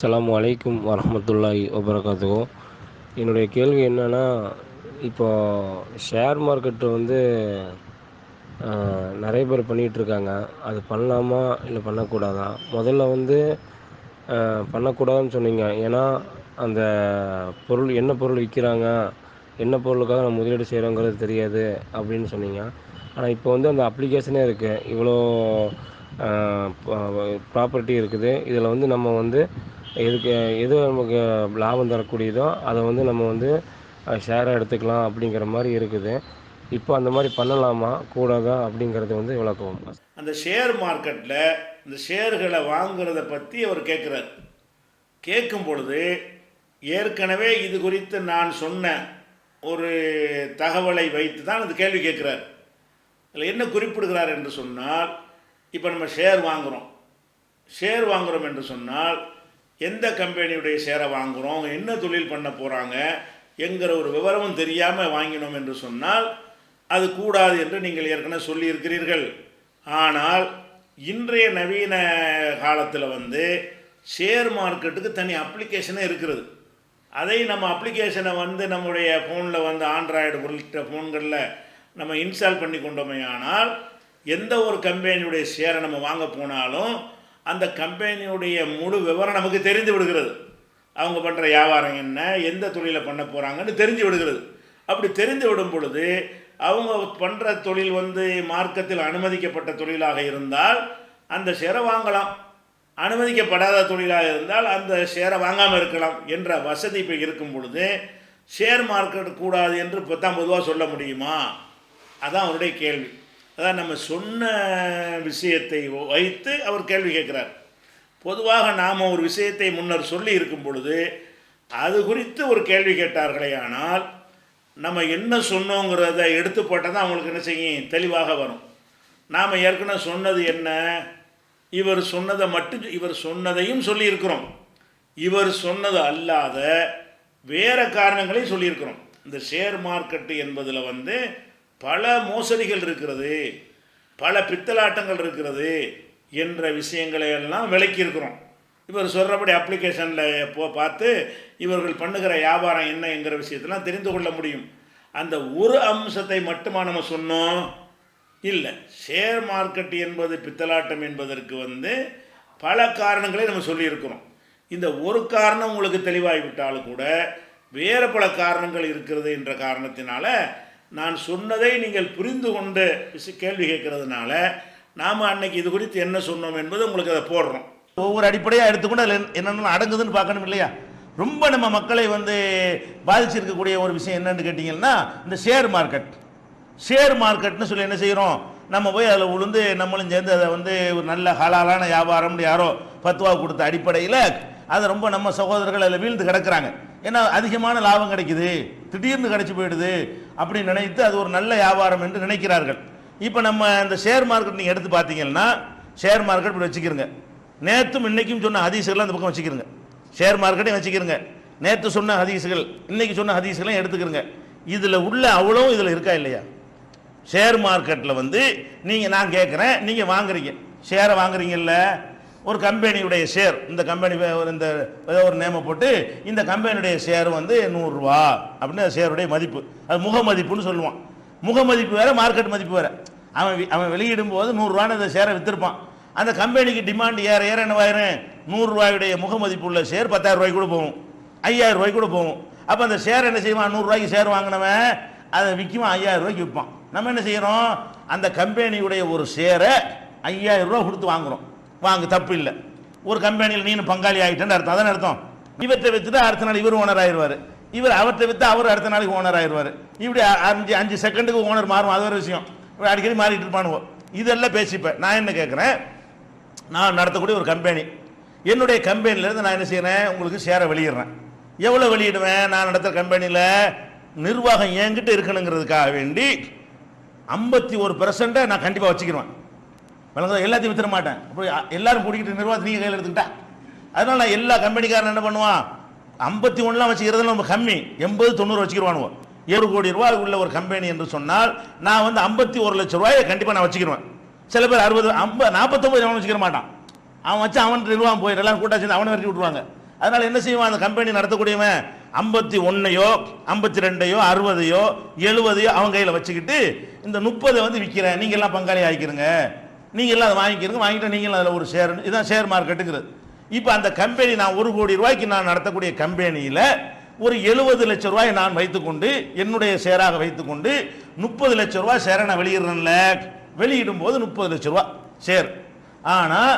அஸ்ஸலாமு அலைக்கும் வரஹ்மத்துல்லாஹி வபரகாத்துஹு. என்னுடைய கேள்வி என்னன்னா, இப்போ ஷேர் மார்க்கெட் வந்து நெறைய பேர் பண்ணிகிட்ருக்காங்க. அது பண்ணலாமா? இல்ல பண்ணக்கூடாதா? முதல்ல வந்து பண்ணக்கூடாதுன்னு சொன்னீங்க. ஏன்னா, அந்த பொருள் என்ன பொருள் விக்கிறாங்க, என்ன பொருளுக்காக நம்ம முதலீடு செய்றோங்கிறது தெரியாது அப்படின்னு சொன்னீங்க. ஆனா, இப்போ வந்து அந்த அப்ளிகேஷனே இருக்கு. இவ்வளோ அ ப ப்ராப்பர்ட்டி இருக்குது. இதில வந்து நம்ம வந்து எதுக்கு எது நமக்கு லாபம் தரக்கூடியதோ, அத வந்து நம்ம வந்து ஷேரா எடுத்துக்கலாம் அப்படிங்கிற மாரி இருக்குது. இப்போ அந்த மாரி பண்ணலாமா? கூடாதா? அப்படிங்கிறத வந்து விளக்கவும். அந்த ஷேர் மார்க்கெட்டில் இந்த ஷேர்களை வாங்குறத பற்றி அவர் கேட்குறார். கேட்கும் பொழுது ஏற்கனவே இது குறித்து நான் சொன்ன ஒரு தகவலை வைத்து தான் அந்த கேள்வி கேட்குறார். அதில் என்ன குறிப்பிடுகிறார் என்று சொன்னால், இப்போ நம்ம ஷேர் வாங்குகிறோம். ஷேர் வாங்குகிறோம் என்று சொன்னால் எந்த கம்பெனியுடைய ஷேரை வாங்குகிறோம், என்ன தொழில் பண்ண போகிறாங்க என்கிற ஒரு விவரமும் தெரியாமல் வாங்கினோம் என்று சொன்னால் அது கூடாது என்று நீங்கள் ஏற்கனவே சொல்லியிருக்கிறீர்கள். ஆனால் இன்றைய நவீன காலத்தில் வந்து ஷேர் மார்க்கெட்டுக்கு தனி அப்ளிகேஷனே இருக்கிறது. அதை நம்ம அப்ளிகேஷனை வந்து நம்முடைய ஃபோனில் வந்து ஆண்ட்ராய்டு உள்ளிட்ட ஃபோன்களில் நம்ம இன்ஸ்டால் பண்ணி கொண்டோமே ஆனால் எந்த ஒரு கம்பெனியுடைய ஷேரை நம்ம வாங்க போனாலும் அந்த கம்பெனியுடைய முழு விவரம் நமக்கு தெரிந்து விடுகிறது. அவங்க பண்ணுற வியாபாரம் என்ன, எந்த தொழிலை பண்ண போகிறாங்கன்னு தெரிஞ்சு விடுகிறது. அப்படி தெரிந்து விடும் பொழுது அவங்க பண்ணுற தொழில் வந்து மார்க்கத்தில் அனுமதிக்கப்பட்ட தொழிலாக இருந்தால் அந்த ஷேரை வாங்கலாம், அனுமதிக்கப்படாத தொழிலாக இருந்தால் அந்த ஷேரை வாங்காமல் இருக்கலாம் என்ற வசதி இப்போ இருக்கும் பொழுது ஷேர் மார்க்கெட் கூடாது என்று தான் பொதுவாக சொல்ல முடியுமா? அதான் அவருடைய கேள்வி. அதான் நம்ம சொன்ன விஷயத்தை வைத்து அவர் கேள்வி கேட்குறார். பொதுவாக நாம் ஒரு விஷயத்தை முன்னர் சொல்லி இருக்கும் பொழுது அது குறித்து ஒரு கேள்வி கேட்டார்களே ஆனால் நம்ம என்ன சொன்னோங்கிறத எடுத்து போட்டால் தான் அவங்களுக்கு என்ன செய்யும், தெளிவாக வரும். நாம் ஏற்கனவே சொன்னது என்ன, இவர் சொன்னதை மட்டும் இவர் சொன்னதையும் சொல்லியிருக்கிறோம், இவர் சொன்னது அல்லாத வேறு காரணங்களையும் சொல்லியிருக்கிறோம். இந்த ஷேர் மார்க்கெட்டு என்பதில் வந்து பல மோசடிகள் இருக்கிறது, பல பித்தலாட்டங்கள் இருக்கிறது என்ற விஷயங்களை எல்லாம் விளக்கியிருக்கிறோம். இவர் சொல்கிறபடி அப்ளிகேஷனில் பார்த்து இவர்கள் பண்ணுகிற வியாபாரம் என்ன என்கிற விஷயத்தெல்லாம் தெரிந்து கொள்ள முடியும். அந்த ஒரு அம்சத்தை மட்டுமா நம்ம சொன்னோம்? இல்லை. ஷேர் மார்க்கெட் என்பது பித்தலாட்டம் என்பதற்கு வந்து பல காரணங்களை நம்ம சொல்லியிருக்கிறோம். இந்த ஒரு காரணம் உங்களுக்கு தெளிவாகிவிட்டாலும் கூட வேறு பல காரணங்கள் இருக்கிறது என்ற காரணத்தினால நான் சொன்னதை நீங்கள் புரிந்து கொண்டு கேள்வி கேட்கறதுனால நாம் அன்னைக்கு இது குறித்து என்ன சொன்னோம் என்பது உங்களுக்கு அதை போடுறோம். ஒவ்வொரு அடிப்படையாக எடுத்துக்கொண்டு அதில் என்னென்ன அடங்குதுன்னு பார்க்கணும் இல்லையா? ரொம்ப நம்ம மக்களை வந்து பாதிச்சிருக்கக்கூடிய ஒரு விஷயம் என்னன்னு கேட்டிங்கன்னா, இந்த ஷேர் மார்க்கெட்னு சொல்லி என்ன செய்கிறோம், நம்ம போய் அதில் உளுந்து நம்மளும் சேர்ந்து அதை வந்து ஒரு நல்ல ஹலாலான வியாபாரம்னு யாரோ பத்துவா கொடுத்த அடிப்படையில் அதை ரொம்ப நம்ம சகோதரர்கள் அதில் வீழ்ந்து கிடக்கிறாங்க. ஏன்னா அதிகமான லாபம் கிடைக்குது, திடீர்னு கிடைச்சி போயிடுது அப்படின்னு நினைத்து அது ஒரு நல்ல வியாபாரம் என்று நினைக்கிறார்கள். இப்போ நம்ம இந்த ஷேர் மார்க்கெட் நீங்கள் எடுத்து பார்த்தீங்கன்னா, ஷேர் மார்க்கெட் இப்படி வச்சுக்கிறங்க, நேற்றும் இன்னைக்கும் சொன்ன ஹதீஸுகள் அந்த பக்கம் வச்சுக்கிறங்க, ஷேர் மார்க்கெட்டையும் வச்சுக்கிறங்க, நேற்று சொன்ன ஹதீஸுகள் இன்னைக்கு சொன்ன ஹதீஸுகளையும் எடுத்துக்கிறங்க. இதில் உள்ள அவ்வளோ இதில் இருக்கா இல்லையா? ஷேர் மார்க்கெட்டில் வந்து நான் கேட்குறேன், நீங்கள் வாங்குறீங்க, ஷேரை வாங்குறீங்கல்ல, ஒரு கம்பெனியுடைய ஷேர், இந்த கம்பெனி இந்த ஏதோ ஒரு நேமை போட்டு இந்த கம்பெனியுடைய ஷேர் வந்து 100 ரூபா அப்படின்னு ஷேருடைய மதிப்பு, அது முக மதிப்புன்னு சொல்லுவான். முக மதிப்பு வேறு, மார்க்கெட் மதிப்பு வேறு. அவன் வெளியிடும் போது 100 ரூபான்னு அந்த ஷேரை விற்றுருப்பான். அந்த கம்பெனிக்கு டிமாண்ட் ஏற ஏற என்னவாயிரும், 100 ரூபாயுடைய முக மதிப்பு உள்ள ஷேர் 10,000 ரூபாய்க்கு கூட போகும், 5,000 ரூபாய்க்கு கூட போகும். அப்போ அந்த ஷேர் என்ன செய்வான், 100 ரூபாய்க்கு ஷேர் வாங்கினவன் அதை விற்குவான், 5,000 ரூபாய்க்கு விற்பான். நம்ம என்ன செய்கிறோம், அந்த கம்பெனியுடைய ஒரு ஷேரை 5,000 ரூபா கொடுத்து வாங்குகிறோம். வாங்க, தப்பு இல்லை. ஒரு கம்பெனியில் நீனு பங்காளி ஆகிட்டேன்னு அர்த்தம். அதான் அர்த்தம். இவற்றை விற்றுட்டு அடுத்த நாள் இவர் ஓனர் ஆயிடுவார், இவர் அவற்றை விற்று அவர் அடுத்த நாளைக்கு ஓனர் ஆயிடுவார். இப்படி 5 செகண்டுக்கு ஓனர் மாறும், அது ஒரு விஷயம். அடிக்கடி மாறிட்டு இருப்பானுவோம். இதெல்லாம் பேசிப்பேன். நான் என்ன கேட்குறேன், நான் நடத்தக்கூடிய ஒரு கம்பெனி, என்னுடைய கம்பெனிலேருந்து நான் என்ன செய்கிறேன், உங்களுக்கு ஷேரை வெளியிடுறேன். எவ்வளோ வெளியிடுவேன், நான் நடத்துகிற கம்பெனியில் நிர்வாகம் என்கிட்ட இருக்கணுங்கிறதுக்காக வேண்டி 51% நான் கண்டிப்பாக வச்சுக்கிடுவேன். எல்லாத்தையும் வித்துற மாட்டேன். அப்போ எல்லாரும் பிடிக்கிட்டு நிர்வாகத்தை நீங்கள் கையில் எடுத்துக்கிட்டா, அதனால நான் எல்லா கம்பெனிக்காரன் என்ன பண்ணுவான், 51 வச்சுக்கிறதுல நம்ம கம்மி, 80-90 வச்சுக்கிடுவானுவோம். 7 கோடி ரூபாய் உள்ள ஒரு கம்பெனி என்று சொன்னால் நான் வந்து 51 லட்சம் ரூபாயை கண்டிப்பாக நான் வச்சுக்கிடுவேன். சில பேர் 60 49 அவன் வச்சுக்கிற மாட்டான். அவன் வச்சு அவன் நிர்வாகம் போயிடும், எல்லாம் கூட்டா சேர்ந்து அவனை விரட்டி விட்டுருவாங்க. அதனால என்ன செய்வான் அந்த கம்பெனி நடத்தக்கூடியவன் 51யோ 52யோ 60யோ 70யோ அவன் கையில் வச்சுக்கிட்டு இந்த 30 வந்து விற்கிறேன், நீங்க எல்லாம் பங்காளி ஆகிக்கிறங்க, நீங்க எல்லாம் அதை வாங்கிக்கிறங்க, வாங்கிட்டு நீங்களும் அதில் ஒரு ஷேர். இதுதான் ஷேர் மார்க்கெட்டுங்கிறது. இப்போ அந்த கம்பெனி நான் 1 கோடி ரூபாய்க்கு நான் நடத்தக்கூடிய கம்பெனியில் ஒரு 70 லட்சம் ரூபாய் நான் வைத்துக்கொண்டு என்னுடைய ஷேராக வைத்துக்கொண்டு 30 லட்சம் ரூபாய் ஷேரை நான் வெளியிடுறேன்ல, வெளியிடும் போது 30 லட்சம் ரூபாய் ஷேர். ஆனால்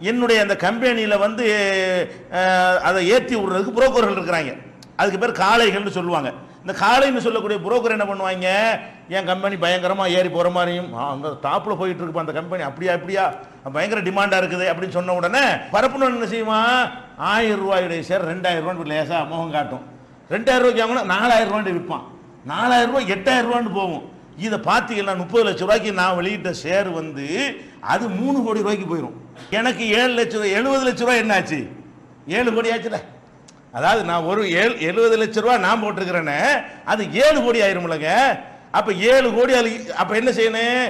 என்னுடைய அந்த கம்பெனியில் வந்து அதை ஏற்றி விடுறதுக்கு புரோக்கர்கள் இருக்கிறாங்க. அதுக்கு பேர் காளைகள்னு சொல்லுவாங்க. இந்த காளைன்னு சொல்லக்கூடிய புரோக்கர் என்ன பண்ணுவாங்க, என் கம்பெனி பயங்கரமாக ஏறி போகிற மாதிரியும் அங்கே டாப்பில் போயிட்டு இருக்கு அந்த கம்பெனி, அப்படியா பயங்கர டிமாண்டாக இருக்குது அப்படின்னு சொன்ன உடனே பரப்புன்னு என்ன செய்வான், 1000 ரூபாயுடைய ஷேர் 2000 ரூபான்னு லேசாக முகம் காட்டும். 2000 ரூபாய்க்கு வாங்கினா 4000 ரூபாய் விற்பான், 4000 ரூபாய் 8000 ரூபான்னு போகும். இதை பார்த்தீங்கன்னா 30 லட்சம் ரூபாய்க்கு நான் வெளியிட்ட ஷேர் வந்து அது 3 கோடி ரூபாய்க்கு போயிடும். எனக்கு 7 லட்சம் 70 லட்சம் ரூபாய் என்ன ஆச்சு, 7 கோடி ஆச்சுல. அதாவது நான் ஒரு 70 லட்சம் ரூபாய் நான் போட்டிருக்கிறேன்னு அது 7 கோடி ஆயிரும்லங்க. அப்ப 7 கோடி அப்ப என்ன செய்யணும்,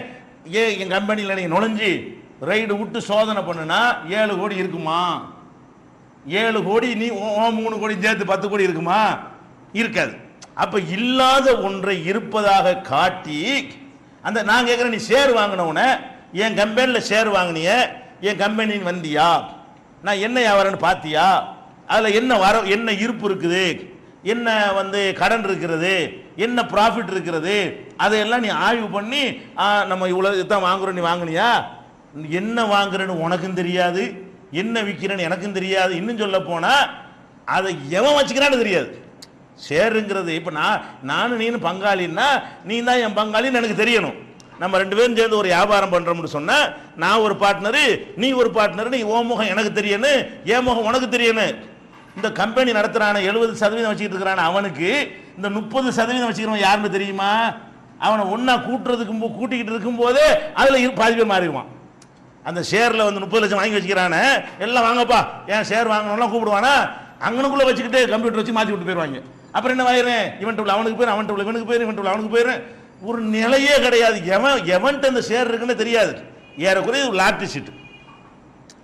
என் கம்பெனியில் நீங்க நுழைஞ்சி ரைடு விட்டு சோதனை பண்ணுனா 7 கோடி இருக்குமா, 7 கோடி நீ 3 கோடி சேர்த்து 10 கோடி இருக்குமா, இருக்காது. அப்ப இல்லாத ஒன்றை இருப்பதாக காட்டி அந்த நான் கேட்கிறேன், நீ ஷேர் வாங்கினவுன என் கம்பெனியில் ஷேர் வாங்கினிய, என் கம்பெனின்னு வந்தியா, நான் என்ன வியாபாரம்னு பார்த்தியா, அதில் என்ன என்ன இருப்பு இருக்குது, என்ன வந்து கடன் இருக்கிறது, என்ன ப்ராஃபிட் இருக்கிறது, அதையெல்லாம் நீ ஆய்வு பண்ணி நம்ம இவ்வளோ தான் வாங்குறோம், நீ வாங்கினியா, என்ன வாங்குறேன்னு உனக்கும் தெரியாது, என்ன விற்கிறேன்னு எனக்கும் தெரியாது. இன்னும் சொல்ல போனால் அதை எவன் வச்சுக்கிறான்னு தெரியாது. ஷேருங்கிறது இப்போ நானும் நீனு பங்காளின்னா நீ தான் என் பங்காளின்னு எனக்கு தெரியணும். நம்ம 2 பேரும் சேர்ந்து ஒரு வியாபாரம் பண்ணுறோம்னு சொன்னால் நான் ஒரு பார்ட்னரு நீ ஒரு பார்ட்னரு, நீ ஓ முகம் எனக்கு தெரியணும், என் முகம் உனக்கு தெரியணும். இந்த கம்பெனி நடத்துகிறான 70% வச்சுக்கிட்டு இருக்கிறான அவனுக்கு இந்த 30% வச்சுக்கிறவன் யாருன்னு தெரியுமா, அவனை ஒன்றா கூட்டிக்கிட்டு இருக்கும்போதே அதில் பாதி பேர் மாறிடுவான். அந்த ஷேரில் வந்து 30 லட்சம் வாங்கி வச்சுக்கிறானே, எல்லாம் வாங்கப்பா என் ஷேர் வாங்கணும்லாம் கூப்பிடுவானா, அங்கனுக்குள்ளே வச்சுக்கிட்டு கம்ப்யூட்டர் வச்சு மாற்றி விட்டு போயிடுவாங்க. அப்புறம் என்ன ஆயிரும், இவன் உள்ள அவனுக்கு போயிரு, அவன் உள்ள இவனுக்கு போயிரு, இவன் உள்ள அவனுக்கு போயிரு, ஒரு நிலையே கிடையாது. எவன்ட்டு அந்த ஷேர் இருக்குன்னு தெரியாது. ஏறக்குறைய ஒரு லாட்டரி சீட்டு,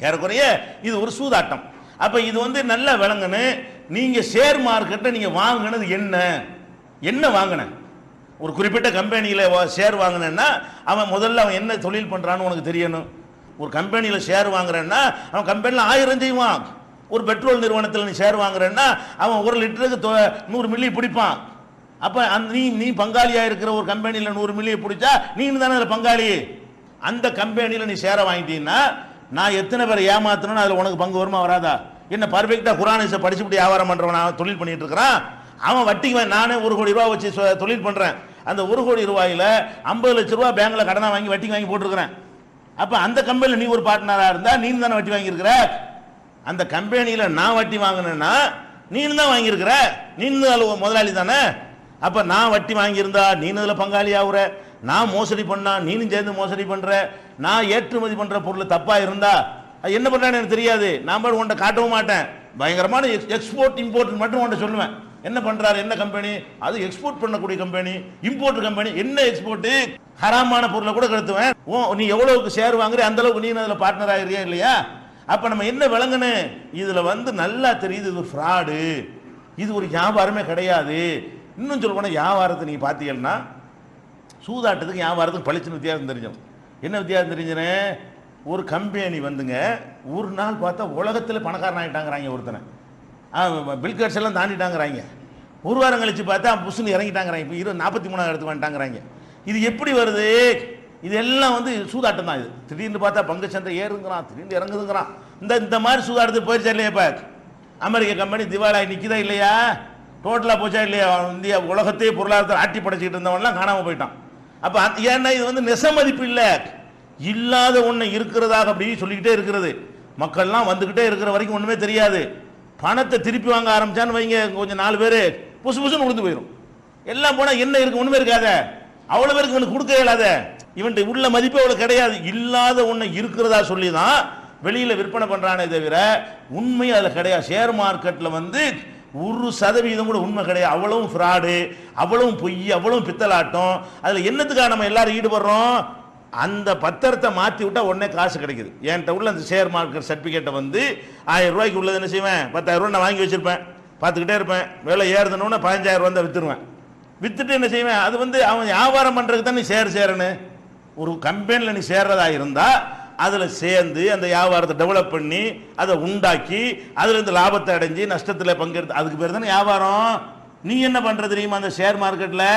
ஏறக்குறைய இது ஒரு சூதாட்டம். அப்ப இது வந்து நல்ல விளங்கன்னு நீங்க ஷேர் மார்க்கெட்டை நீங்க வாங்கினது என்ன வாங்கின, ஒரு குறிப்பிட்ட கம்பெனியில் ஷேர் வாங்கினேன்னா அவன் முதல்ல அவன் என்ன தொழில் பண்றான்னு உனக்கு தெரியணும். ஒரு கம்பெனியில் ஷேர் வாங்குறேன்னா அவன் கம்பெனியில் 1000 செய்வான். ஒரு பெட்ரோல் நிறுவனத்தில் நீ ஷேர் வாங்குறேன்னா அவன் 1 லிட்டருக்கு 100 மில்லி பிடிப்பான். அப்ப நீ பங்காளியா இருக்கிற ஒரு கம்பெனியில் 100 மில்லியை பிடிச்சா நீ தானே அதில் பங்காளி. அந்த கம்பெனியில் நீ ஷேரை வாங்கிட்டீங்கன்னா நான் எத்தனை பேரை ஏமாத்தணும்னு அதில் உனக்கு பங்கு வருமா வராதா? என்ன பர்ஃபெக்டாக குரானிஸை படிச்சுட்டு வியாபாரம் பண்ணுறவன் தொழில் பண்ணிட்டு இருக்கிறான், அவன் வட்டிக்கு நானே 1 கோடி ரூபா வச்சு தொழில் பண்ணுறேன், அந்த 1 கோடி ரூபாயில் 50 லட்சம் ரூபா பேங்க்ல கடனை வாங்கி வட்டிக்கு வாங்கி போட்டிருக்கிறேன். அப்போ அந்த கம்பெனியில் நீ ஒரு பார்ட்னராக இருந்தா நீ தானே வட்டி வாங்கியிருக்கிற. அந்த கம்பெனியில் நான் வட்டி வாங்கினேன்னா நீனு தான் வாங்கியிருக்கிற, நீனு முதலாளி தானே. அப்போ நான் வட்டி வாங்கியிருந்தா நீனு அதில் பங்காளி ஆகுற, நான் மோசடி பண்ணா நீனும் சேர்ந்து மோசடி பண்ற, நான் ஏற்றுமதி பண்ற பொருள் தப்பா இருந்தா அது என்ன பண்றான்னு எனக்கு தெரியாது, நான் போய் உன்ட்ட காட்டவும் மாட்டேன். பயங்கரமான எக்ஸ்போர்ட் இம்போர்ட் மட்டும் உன்ட்ட சொல்லுவேன். என்ன பண்றாரு, என்ன கம்பெனி, அது எக்ஸ்போர்ட் பண்ணக்கூடிய கம்பெனி, இம்போர்ட் கம்பெனி, என்ன எக்ஸ்போர்ட், ஹராமான பொருளை கூட கடத்துவேன். நீ எவ்வளவுக்கு ஷேர் வாங்குற அந்த அளவுக்கு நீ அதில் பார்ட்னர் ஆகிறியா இல்லையா? அப்ப நம்ம என்ன விளங்குன்னு இதுல வந்து நல்லா தெரியுது, இது ஃப்ராடு, இது ஒரு வியாபாரமே கிடையாது. இன்னும் சொல்ல போனால் வியாபாரத்தை நீங்க பார்த்தீங்கன்னா சூதாட்டத்துக்கு வியாபாரத்துக்கு பளிச்சுன்னு வித்தியாசம் தெரிஞ்சோம். என்ன வித்தியாசம் தெரிஞ்சுனே, ஒரு கம்பெனி வந்துங்க ஒரு நாள் பார்த்தா உலகத்தில் பணக்காரன் ஆகிட்டாங்கிறாங்க, ஒருத்தனை பில்கேட்ஸ் எல்லாம் தாண்டிட்டாங்கிறாங்க. ஒரு வாரம் கழிச்சு பார்த்தா புஷ்னு இறங்கிட்டாங்கிறாங்க, இப்போ 43 இடத்துக்கு வந்துட்டாங்கிறாங்க. இது எப்படி வருது, இது எல்லாம் வந்து சூதாட்டம் தான். இது திடீர்னு பார்த்தா பங்கு சந்தை ஏறுங்கிறான், திடீர்னு இறங்குதுங்கிறான். இந்த மாதிரி சூதாட்டத்துக்கு போயிடுச்சா இல்லையா? இப்போ அமெரிக்க கம்பெனி திவாலாகி நிற்குதா இல்லையா, டோட்டலாக போச்சா இல்லையா? இந்தியா உலகத்தையே பொருளாதாரத்தை ஆட்டி படைச்சிக்கிட்டு இருந்தவன்லாம் காணாமல் போயிட்டான். அப்போ ஏன்னா இது வந்து நெசமதிப்பு இல்லை, இல்லாத ஒன்று இருக்கிறதாக அப்படி சொல்லிக்கிட்டே இருக்கிறது. மக்கள்லாம் வந்துக்கிட்டே இருக்கிற வரைக்கும் ஒன்றுமே தெரியாது. பணத்தை திருப்பி வாங்க ஆரம்பிச்சான்னு வைங்க, கொஞ்சம் 4 பேர் புசுன்னு உழுந்து போயிடும். எல்லாம் போனால் என்ன இருக்கு, ஒன்றுமே இருக்காத, அவ்வளோ பேருக்கு இவனுக்கு கொடுக்க இயலாத, இவன்ட்டு உள்ள மதிப்பு அவ்வளோ கிடையாது. இல்லாத ஒன்று இருக்கிறதா சொல்லி தான் வெளியில் விற்பனை பண்ணுறானே தவிர உண்மை அதில் கிடையாது. ஷேர் மார்க்கெட்டில் வந்து 1% கூட உண்மை கிடையாது. அவ்வளவும் ஃப்ராடு, அவ்வளவும் பொய், அவ்வளவும் பித்தலாட்டம். அதில் என்னத்துக்காக நம்ம எல்லாரும் ஈடுபடுறோம்? அந்த பத்திரத்தை மாற்றி விட்டால் உடனே காசு கிடைக்குது. என்கிட்ட உள்ள அந்த ஷேர் மார்க்கெட் சர்டிஃபிகேட்டை வந்து 1000 ரூபாய்க்கு உள்ளது என்ன செய்வேன், 10,000 ரூபா நான் வாங்கி வச்சுருப்பேன், பார்த்துக்கிட்டே இருப்பேன். விலை ஏறுதுன்னு 15,000 ரூபா தான் விற்றுருவேன். விற்றுட்டு என்ன செய்வேன், அது வந்து அவன் வியாபாரம் பண்ணுறதுக்கு தான் நீ சேரணும். ஒரு கம்பெனியில் நீ சேர்றதா இருந்தால் அதில் சேர்ந்து அந்த வியாபாரத்தை டெவலப் பண்ணி அதை உண்டாக்கி அதுலேருந்து லாபத்தை அடைஞ்சு நஷ்டத்தில் பங்கெடுத்து அதுக்கு பேர் தானே வியாபாரம். நீ என்ன பண்ணுற தெரியுமா, அந்த ஷேர் மார்க்கெட்டில்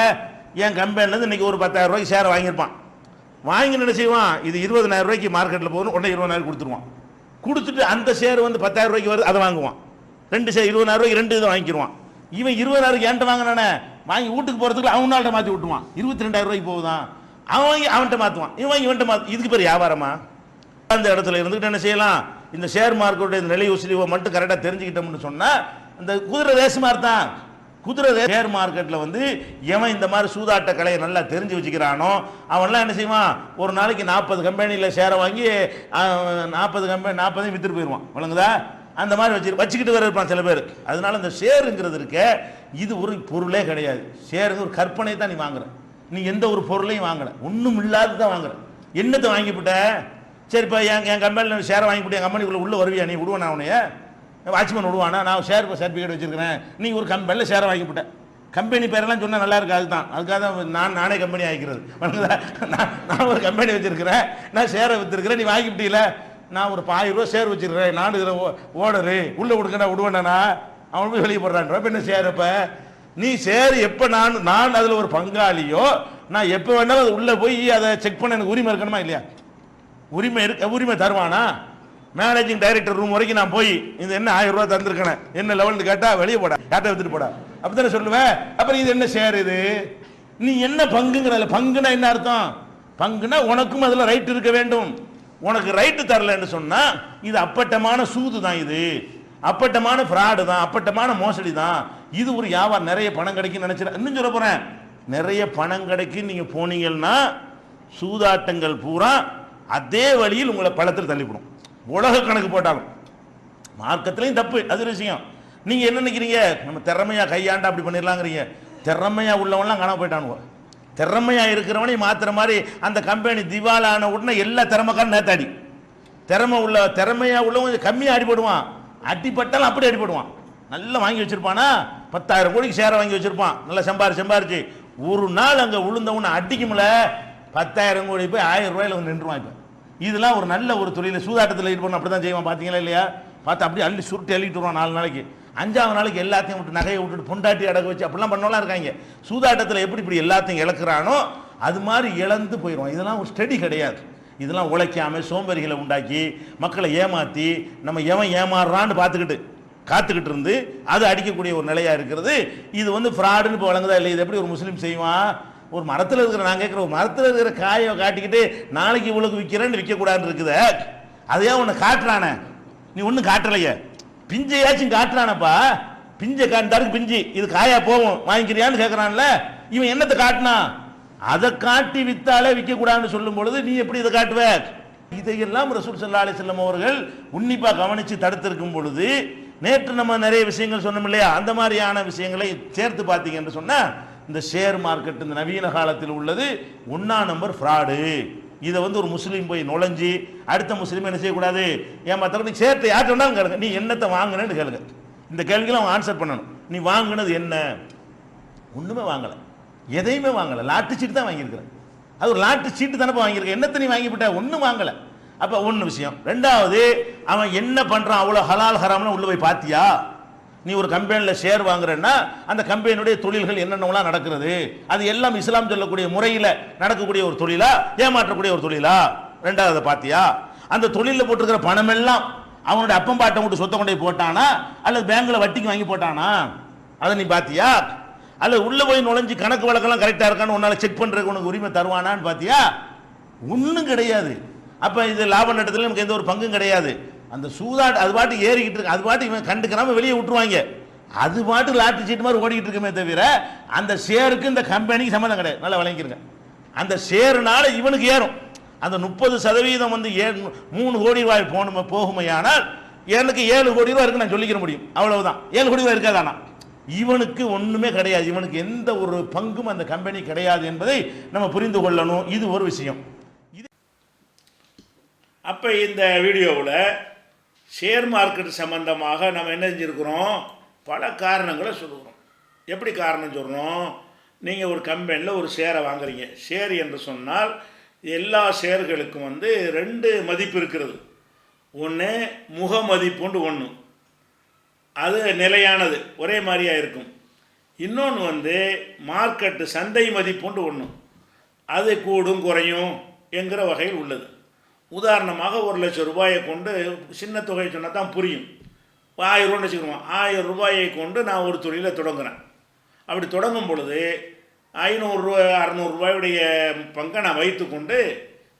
என் கம்பெனிலேருந்து இன்றைக்கி ஒரு 10,000 ரூபாய்க்கு ஷேரை வாங்கியிருப்பான். வாங்கி என்ன செய்வான், இது 20,000 ரூபாய்க்கு மார்க்கெட்டில் போகணும், உடனே 20,000 கொடுத்துருவான். கொடுத்துட்டு அந்த ஷேர் வந்து 10,000 ரூபாய்க்கு வருது, அதை வாங்குவான். 2 ஷேர் 20,000 ரூபாய்க்கு 2 இதை வாங்கிடுவான். இவன் 20,000 என்கிட்ட வாங்கினானே, வாங்கி வீட்டுக்கு போகிறதுக்கு அவனால்ட்ட மாற்றி விட்டுவான். 22,000 ரூபாய்க்கு போகுதான், அவன் வாங்கி அவன்கிட்ட மாற்றுவான், இவன் இவன்கிட்ட மாற்று. இதுக்கு பேர் வியாபாரமா? அந்த இடத்துல இருந்துக்கிட்டு என்ன செய்யலாம், இந்த ஷேர் மார்க்கெட்டுடைய நிலை உசிலிவை மட்டும் கரெக்டாக தெரிஞ்சுக்கிட்டோம்னு சொன்னால் இந்த குதிரை ரேஸ் மாதிரி தான். குதிரை ஷேர் மார்க்கெட்டில் வந்து எவன் இந்த மாதிரி சூதாட்ட கலையை நல்லா தெரிஞ்சு வச்சுக்கிறானோ அவன்லாம் என்ன செய்வான், ஒரு நாளைக்கு 40 கம்பெனியில் ஷேரை வாங்கி 40 கம்பெனி 40 வித்துட்டு போயிடுவான். வழங்குதா? அந்த மாதிரி வச்சுக்கிட்டு வர இருப்பான் சில பேர். அதனால இந்த ஷேருங்கிறது இருக்க இது ஒரு பொருளே கிடையாது. ஷேருங்க ஒரு கற்பனை தான். நீ வாங்குற, நீ எந்த ஒரு பொருளையும் வாங்கல, ஒன்றும் இல்லாத தான் வாங்குற. என்னத்தை வாங்கிவிட்ட, சரிப்பா என் கம்பெனியில் ஷேரை வாங்கிவிட்டு என் கம்பெனிக்குள்ளே உள்ள வருவியா, நீ விடுவானா, உனைய வாட்ச்மேன் விடுவானா? நான் ஷேர் சர்டிஃபிகேட் வச்சிருக்கிறேன், நீ ஒரு கம்பெனியில் ஷேரை வாங்கிவிட்டேன். கம்பெனி பேரெல்லாம் சொன்னால் நல்லா இருக்கு, அதுக்காக தான் நானே கம்பெனி ஆகிக்கிறது. நான் ஒரு கம்பெனி வச்சிருக்கிறேன், நான் ஷேரை விற்றுருக்கிறேன், நீ வாங்கிவிட்டீல, நான் ஒரு 1000 ரூபா ஷேர் வச்சிருக்கிறேன், நான் இதில் ஓடரு உள்ளே கொடுக்கண்டா விடுவேண்ணா, அவன் போய் வெளியே போடுறான். இப்போ என்ன ஷேர், இப்போ நீ ஷேர் எப்போ நான் அதில் ஒரு பங்காளியோ நான் எப்போ வேணாலும் அது உள்ளே போய் அதை செக் பண்ண எனக்கு உரிமை இருக்கணுமா இல்லையா? உரிமை தருவானா? மேனேஜிங் டைரக்டர் ரூம் வரைக்கும் நான் போய் இது என்ன 1000 ரூபா தந்திருக்கேன் என்ன லெவல்னு கேட்டால் வெளியே போடா, யார்ட்ட வித்துட்டு போடா, அப்படி தானே சொல்லுவேன். அப்புறம் இது என்ன ஷேர், இது நீ என்ன பங்குங்கிறதுல, பங்குனா என்ன அர்த்தம், பங்குனா உனக்கும் அதில் ரைட் இருக்க வேண்டும். உனக்கு ரைட்டு தரலன்னு சொன்னால் இது அப்பட்டமான சூது தான், இது அப்பட்டமான ஃப்ராடு தான், அப்பட்டமான மோசடி தான். இது ஒரு வியாபாரம், நிறைய பணம் கிடைக்குன்னு நினைச்சிட. இன்னும் சொல்ல போகிறேன், நிறைய பணம் கிடைக்கும் நீங்கள் போனீங்கன்னா சூதாட்டங்கள் பூரா அதே வழியில் உங்களை பழத்தில் தள்ளிவிடும். உலக கணக்கு போட்டாலும் மார்க்கத்திலையும் தப்பு, அது விஷயம். நீங்கள் என்ன நினைக்கிறீங்க, நம்ம திறமையாக கையாண்டா அப்படி பண்ணிடலாங்கிறீங்க. திறமையாக உள்ளவன்லாம் காணாம போயிட்டானுவோ. திறமையாக இருக்கிறவனே மாத்திர மாதிரி அந்த கம்பெனி திவாலான உடனே எல்லா திறமைக்காரன் நேத்தாடி. திறமையாக உள்ளவன் கம்மியாக அடிபடுவான், அடிப்பட்டாலும் அப்படி அடிபடுவான். நல்லா வாங்கி வச்சிருப்பானா, 10,000 கோடிக்கு ஷேரை வாங்கி வச்சிருப்பான், நல்லா சம்பாரிச்சு ஒரு நாள் அங்கே விழுந்தவன அடிக்கும்ல 10,000 கோடி போய் 1000 ரூபாயில வந்து நின்றுவான். இப்போ இதெல்லாம் ஒரு நல்ல ஒரு தொழில். சூதாட்டத்தில் ஈடுபடணும், அப்படி தான் செய்வான். பார்த்தீங்களா இல்லையா? பார்த்து அப்படியே அள்ளி சுருட்டி அள்ளிட்டு வருவான். 4 நாளைக்கு 5ஆவது நாளைக்கு எல்லாத்தையும் விட்டு நகையை விட்டுட்டு பொண்டாட்டி அடகு வச்சு அப்படிலாம் பண்ணலாம் இருக்காங்க. சூதாட்டத்தில் எப்படி இப்படி எல்லாத்தையும் இழக்கிறானோ அது மாதிரி இழந்து போயிடுவான். இதெல்லாம் ஒரு ஸ்டடி கிடையாது. இதெல்லாம் உழைக்காமல் சோம்பேறிகளை உண்டாக்கி மக்களை ஏமாற்றி நம்ம எவன் ஏமாறுறான்னு காத்துக்கிட்டு இருந்து அது அடிக்கக்கூடிய ஒரு நிலையாக இருக்கிறது. இது வந்து ஃப்ராடுன்னு இப்போ வழங்குதா இல்லை? இது எப்படி ஒரு முஸ்லீம் செய்வான்? ஒரு மரத்தில் இருக்கிற, நான் கேட்குற, ஒரு மரத்தில் இருக்கிற காயை காட்டிக்கிட்டு நாளைக்கு இவ்வளோக்கு விற்கிறேன்னு விற்கக்கூடாதுன்னு இருக்குது. அதையா ஒன்று காட்டுறானே, நீ ஒன்றும் காட்டலையே, பிஞ்சையாச்சும் காட்டுறானப்பா. பிஞ்சை காட்டாருக்கு பிஞ்சு இது காயா போகும் வாங்கிக்கிறியான்னு கேட்குறான்ல, இவன் என்னத்தை காட்டினா? அதை காட்டி வித்தாலே விற்கக்கூடாதுன்னு சொல்லும் பொழுது நீ எப்படி இதை காட்டுவ? இதையெல்லாம் ரசூல் ஸல்லல்லாஹு அலைஹி வஸல்லம் அவர்கள் உன்னிப்பாக கவனித்து தடுத்திருக்கும் பொழுது, நேற்று நம்ம நிறைய விஷயங்கள் சொன்னோம் இல்லையா, அந்த மாதிரியான விஷயங்களை சேர்த்து பார்த்தீங்க என்று சொன்னால் இந்த ஷேர் மார்க்கெட் இந்த நவீன காலத்தில் உள்ளது 1ஆம் நம்பர் ஃப்ராடு. இதை வந்து ஒரு முஸ்லீம் போய் நுழைஞ்சி அடுத்த முஸ்லீம் என்ன செய்யக்கூடாது, ஏமாத்தல. நீ சேர்த்து யார்கிட்ட வேண்டாலும் கேளுங்க, நீ என்னத்தை வாங்கினேன்னு கேளுங்க. இந்த கேள்விக்கு அவன் ஆன்சர் பண்ணணும். நீ வாங்கினது என்ன? ஒன்றுமே வாங்கலை, எதையுமே வாங்கலை, லாட்டு சீட்டு தான் வாங்கியிருக்கிறேன். அது ஒரு லாட்டு சீட்டு தானே வாங்கியிருக்கேன், என்னத்தை நீ வாங்கிவிட்ட? ஒன்றும் வாங்கலை. அப்போ ஒன்று விஷயம். ரெண்டாவது, அவன் என்ன பண்ணுறான், அவ்வளோ ஹலால் ஹராம்னு உள்ள போய் பார்த்தியா? நீ ஒரு கம்பெனியில் ஷேர் வாங்குறேன்னா அந்த கம்பெனியுடைய தொழில்கள் என்னென்னலாம் நடக்கிறது, அது எல்லாம் இஸ்லாம் சொல்லக்கூடிய முறையில் நடக்கக்கூடிய ஒரு தொழிலா, ஏமாற்றக்கூடிய ஒரு தொழிலா? ரெண்டாவது பார்த்தியா? அந்த தொழிலில் போட்டிருக்கிற பணம் எல்லாம் அவனுடைய அப்பம் பாட்டை விட்டு சொத்தை கொண்டே போட்டானா அல்லது பேங்க்ல வட்டிக்கு வாங்கி போட்டானா? அதை நீ பார்த்தியா? அல்லது உள்ள போய் நுழைஞ்சு கணக்கு வழக்கெல்லாம் கரெக்டாக இருக்கான்னு உன்னால செக் பண்ணுறதுக்கு உனக்கு உரிமை தருவானான்னு பார்த்தியா? ஒன்றும் கிடையாது. அப்போ இது லாப நட்டத்தில் நமக்கு எந்த ஒரு பங்கும் கிடையாது. அந்த சூதாட்டு அது பாட்டு ஏறிக்கிட்டு இருக்கு, அது பாட்டு இவன் கண்டுக்கிறாம வெளியே விட்டுருவாங்க. அது பாட்டு லாட்டு சீட்டு மாதிரி ஓடிக்கிட்டு இருக்குமே தவிர அந்த ஷேருக்கு இந்த கம்பெனிக்கு சம்மந்தம் கிடையாது. நல்லா வழங்கிருங்க. அந்த ஷேருனால இவனுக்கு ஏறும். அந்த 30% வந்து 3 கோடி ரூபாய் போகுமையானால் எனக்கு 7 கோடி ரூபாய் இருக்கு நான் சொல்லிக்கிற முடியும். அவ்வளவுதான். 7 கோடி ரூபாய் இருக்காதானா? இவனுக்கு ஒண்ணுமே கிடையாது. இவனுக்கு எந்த ஒரு பங்கும் அந்த கம்பெனி கிடையாது என்பதை நம்ம புரிந்து கொள்ளணும். இது ஒரு விஷயம். அப்போ இந்த வீடியோவில் ஷேர் மார்க்கெட் சம்மந்தமாக நம்ம என்ன செஞ்சுருக்கிறோம், பல காரணங்களை சொல்லுகிறோம். எப்படி காரணம் சொல்கிறோம்? நீங்கள் ஒரு கம்பெனியில் ஒரு ஷேரை வாங்குறீங்க. ஷேர் என்று சொன்னால் எல்லா ஷேர்களுக்கும் வந்து 2 மதிப்பு இருக்கிறது. ஒன்று முக மதிப்புண்டு ஒன்று, அது நிலையானது, ஒரே மாதிரியாக இருக்கும். இன்னொன்று வந்து மார்க்கெட்டு சந்தை மதிப்புண்டு ஒன்று, அது கூடும் குறையும் என்கிற வகையில் உள்ளது. உதாரணமாக 1,00,000 ரூபாயை கொண்டு, சின்ன தொகை சொன்னால் தான் புரியும், 1000 ரூபான்னு வச்சுக்கிறோம். 1000 ரூபாயை கொண்டு நான் ஒரு தொழிலை தொடங்குகிறேன். அப்படி தொடங்கும் பொழுது 500 ரூபாய் 600 ரூபாயுடைய பங்கை நான் வைத்து கொண்டு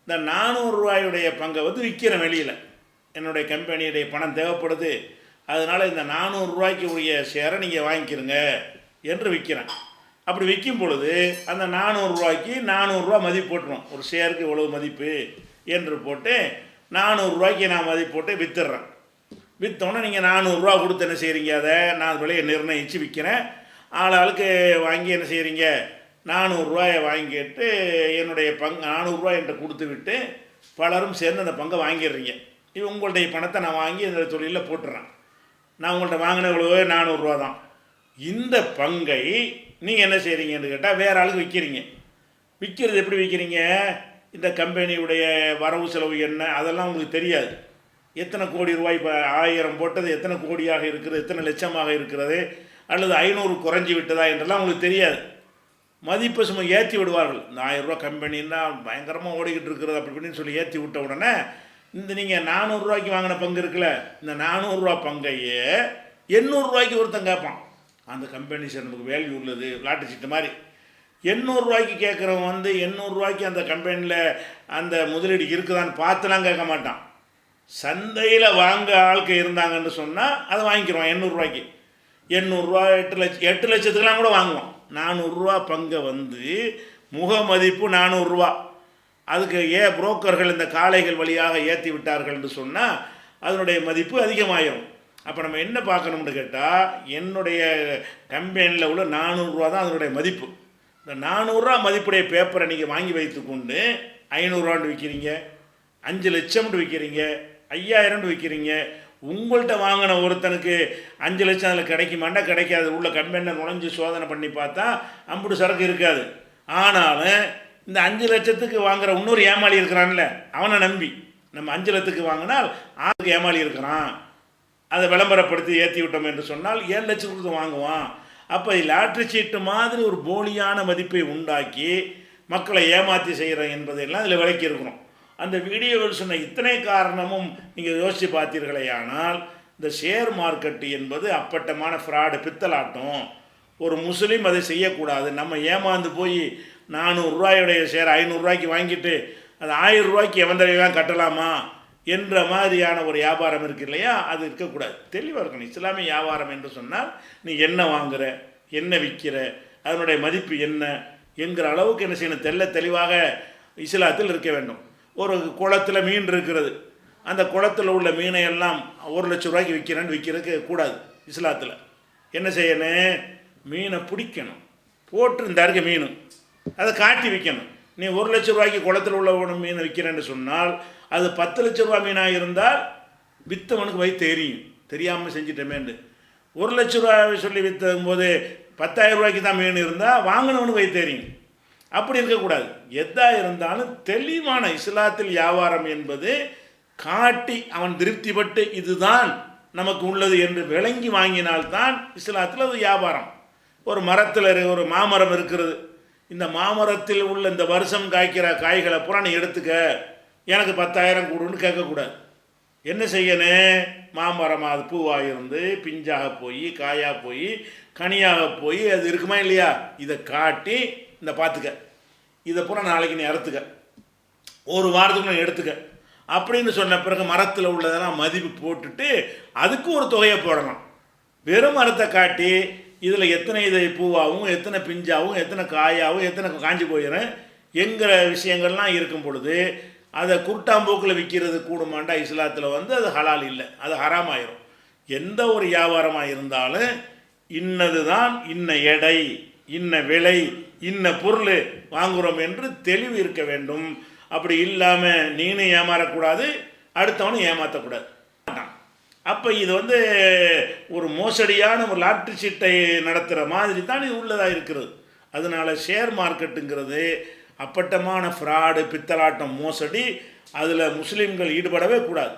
இந்த 400 ரூபாயுடைய பங்கை வந்து விற்கிறேன் வெளியில். என்னுடைய கம்பெனியுடைய பணம் தேவைப்படுது, அதனால் இந்த 400 ரூபாய்க்கு உரிய ஷேரை நீங்கள் வாங்கிக்கிறங்க என்று விற்கிறேன். அப்படி விற்கும் பொழுது அந்த 400 ரூபாய்க்கு 400 ரூபா மதிப்பு போட்டுரும். ஒரு ஷேருக்கு இவ்வளவு மதிப்பு என்று போட்டு 400 ரூபாய்க்கு நான் மதிப்பு போட்டு விற்றுறேன். விற்றோன்னே நீங்கள் 400 ரூபா கொடுத்து என்ன செய்கிறீங்க, அதை நான் விலையை நிர்ணயித்து விற்கிறேன். ஆளுக்கு வாங்கி என்ன செய்கிறீங்க, 400 ரூபாயை வாங்கிட்டு என்னுடைய 400 ரூபாய் என்கிட்ட கொடுத்து விட்டு பலரும் சேர்ந்து அந்த பங்கை வாங்கிடுறீங்க. இது உங்களுடைய பணத்தை நான் வாங்கி இந்த தொழிலில் போட்டுறேன். நான் உங்கள்கிட்ட வாங்கின இவ்வளோ 400 ரூபா தான். இந்த பங்கை நீங்கள் என்ன செய்கிறீங்கன்னு கேட்டால் வேறு ஆளுக்கு விற்கிறீங்க. விற்கிறது எப்படி விற்கிறீங்க? இந்த கம்பெனியுடைய வரவு செலவு என்ன அதெல்லாம் உங்களுக்கு தெரியாது. எத்தனை கோடி ரூபாய், இப்போ 1000 போட்டது எத்தனை கோடியாக இருக்கிறது, எத்தனை லட்சமாக இருக்கிறது, அல்லது 500 குறைஞ்சி விட்டதா என்றெல்லாம் உங்களுக்கு தெரியாது. மதிப்பை சும்மா ஏற்றி விடுவார்கள். இந்த 1000 ரூபா கம்பெனின்னா பயங்கரமாக ஓடிக்கிட்டு இருக்கிறது அப்படி இப்படின்னு சொல்லி ஏற்றி விட்ட உடனே இந்த நீங்கள் 400 ரூபாய்க்கு வாங்கின பங்கு இருக்குல்ல, இந்த 400 ரூபா பங்கையே 800 ரூபாய்க்கு ஒருத்தன் கேட்பான். அந்த கம்பெனி சார் நமக்கு வேல்யூ உள்ளது, லாட்டு சீட்டு மாதிரி. 800 ரூபாய்க்கு கேட்குறவன் வந்து 800 ரூபாய்க்கு அந்த கம்பெனியில் அந்த முதலீடு இருக்குதான்னு பார்த்துலாம் கேட்க மாட்டான். சந்தையில் வாங்க ஆட்கள் இருந்தாங்கன்னு சொன்னால் அதை வாங்கிக்கிறோம் 800 ரூபாய்க்கு. 800 ரூபா 8 லட்சத்துக்கெலாம் கூட வாங்குவோம். 400 ரூபா பங்கை வந்து முக மதிப்பு 400 ரூபா. அதுக்கு புரோக்கர்கள் இந்த காளைகள் வழியாக ஏற்றி விட்டார்கள் என்று சொன்னால் அதனுடைய மதிப்பு அதிகமாயிரும். அப்போ நம்ம என்ன பார்க்கணும்னு கேட்டால், என்னுடைய கம்பெனியில் உள்ள 400 ரூபா தான் அதனுடைய மதிப்பு. இந்த 400 ரூபா மதிப்புடைய பேப்பரை நீங்கள் வாங்கி வைத்து கொண்டு 500 ரூபான்னு விற்கிறீங்க, 5 லட்சம்னு விற்கிறீங்க, 5000 விற்கிறீங்க. உங்கள்கிட்ட வாங்கின ஒருத்தனுக்கு 5 லட்சம் அதில் கிடைக்குமாண்டா கிடைக்காது. உள்ள கம்பெனியில் நுழைஞ்சு சோதனை பண்ணி பார்த்தா அம்புட்டு சரக்கு இருக்காது. ஆனாலும் இந்த 5 லட்சத்துக்கு வாங்குகிற இன்னொரு ஏமாளி இருக்கிறான்ல, அவனை நம்பி நம்ம 5 லட்சத்துக்கு வாங்கினால் 6 ஏமாளி இருக்கிறான், அதை விளம்பரப்படுத்தி ஏற்றி விட்டோம் என்று சொன்னால் 7 லட்சம் கொடுத்து வாங்குவான். அப்போ லாட்ரி சீட்டு மாதிரி ஒரு போலியான மதிப்பை உண்டாக்கி மக்களை ஏமாற்றி செய்கிறோம் என்பதையெல்லாம் இதில் விளக்கி இருக்கிறோம். அந்த வீடியோவில் சொன்ன இத்தனை காரணமும் நீங்கள் யோசித்து பார்த்தீர்களே, ஆனால் இந்த ஷேர் மார்க்கெட்டு என்பது அப்பட்டமான ஃப்ராடு, பித்தலாட்டம். ஒரு முஸ்லீம் அதை செய்யக்கூடாது. நம்ம ஏமாந்து போய் 400 ரூபாயுடைய ஷேர் 500 ரூபாய்க்கு வாங்கிட்டு அது 1000 ரூபாய்க்கு எவந்தரையெல்லாம் கட்டலாமா என்ற மாதிரியான ஒரு வியாபாரம் இருக்குது இல்லையா, அது இருக்கக்கூடாது. தெளிவாக இருக்கணும். இஸ்லாமிய வியாபாரம் என்று சொன்னால் நீ என்ன வாங்குகிற, என்ன விற்கிற, அதனுடைய மதிப்பு என்ன என்கிற அளவுக்கு என்ன செய்யணும், தெளிவாக இஸ்லாத்தில் இருக்க வேண்டும். ஒரு குளத்தில் மீன் இருக்கிறது, அந்த குளத்தில் உள்ள மீனை எல்லாம் 1 லட்சம் ரூபாய்க்கு விற்கிறேன்னு விற்கிறதுக்கு கூடாது. இஸ்லாத்தில் என்ன செய்யணும், மீனை பிடிக்கணும், போட்டு இந்த இருக்க மீன் அதை காட்டி விற்கணும். நீ 1 லட்சம் ரூபாய்க்கு குளத்தில் உள்ள மீனை விற்கிறேன்னு சொன்னால் அது 10 லட்சம் ரூபா மீனாக இருந்தால் விற்றவனுக்கு வயிற்று எரியும், தெரியாமல் செஞ்சிட்டமேண்டு. 1 லட்சம் ரூபாய் சொல்லி விற்றும் போது 10,000 ரூபாய்க்கு தான் மீன் இருந்தால் வாங்கினவனுக்கு வயிற்று எரியும். அப்படி இருக்கக்கூடாது. எதாக இருந்தாலும் தெளிவான இஸ்லாத்தில் வியாபாரம் என்பது காட்டி அவன் திருப்திப்பட்டு இதுதான் நமக்கு உள்ளது என்று விளங்கி வாங்கினால்தான் இஸ்லாத்தில் அது வியாபாரம். ஒரு மரத்தில் ஒரு மாமரம் இருக்கிறது, இந்த மாமரத்தில் உள்ள இந்த வருஷம் காய்க்கிற காய்களை பூரா நீ எடுத்துக்க, எனக்கு 10,000 கொடுன்னு கேட்கக்கூடாது. என்ன செய்யணும், மாமரமாக அது பூவாக இருந்து பிஞ்சாக போய் காயாக போய் கனியாக போய் அது இருக்குமா இல்லையா, இதை காட்டி இந்த பார்த்துக்க, இதை பூரா நாளைக்கு நீ அறுத்துக்க, ஒரு வாரத்துக்கு நான் எடுத்துக்க அப்படின்னு சொன்ன பிறகு மரத்தில் உள்ளதெல்லாம் மதிப்பு போட்டுட்டு அதுக்கு ஒரு தொகையை போடலாம். வெறும் மரத்தை காட்டி இதில் எத்தனை இதை பூவாகவும் எத்தனை பிஞ்சாகவும் எத்தனை காயாகவும் எத்தனை காஞ்சி போயிடும் என்கிற விஷயங்கள்லாம் இருக்கும் பொழுது அதை குருட்டாம்போக்கில் விற்கிறது கூடுமாண்டா இஸ்லாத்தில் வந்து அது ஹலால் இல்லை, அது ஹராமாயிரும். எந்த ஒரு வியாபாரமாக இருந்தாலும் இன்னது தான், இன்ன எடை, இன்ன விலை, இன்ன பொருள் வாங்குகிறோம் என்று தெளிவு இருக்க வேண்டும். அப்படி இல்லாமல் நீனும் ஏமாறக்கூடாது, அடுத்தவனை ஏமாற்றக்கூடாது. அப்போ இது வந்து ஒரு மோசடியான ஒரு லாட்ரி சீட்டை நடத்துகிற மாதிரி தான் இது உள்ளதாக இருக்கிறது. அதனால் ஷேர் மார்க்கெட்டுங்கிறது அப்பட்டமான ஃப்ராடு, பித்தலாட்டம், மோசடி, அதில் முஸ்லீம்கள் ஈடுபடவே கூடாது.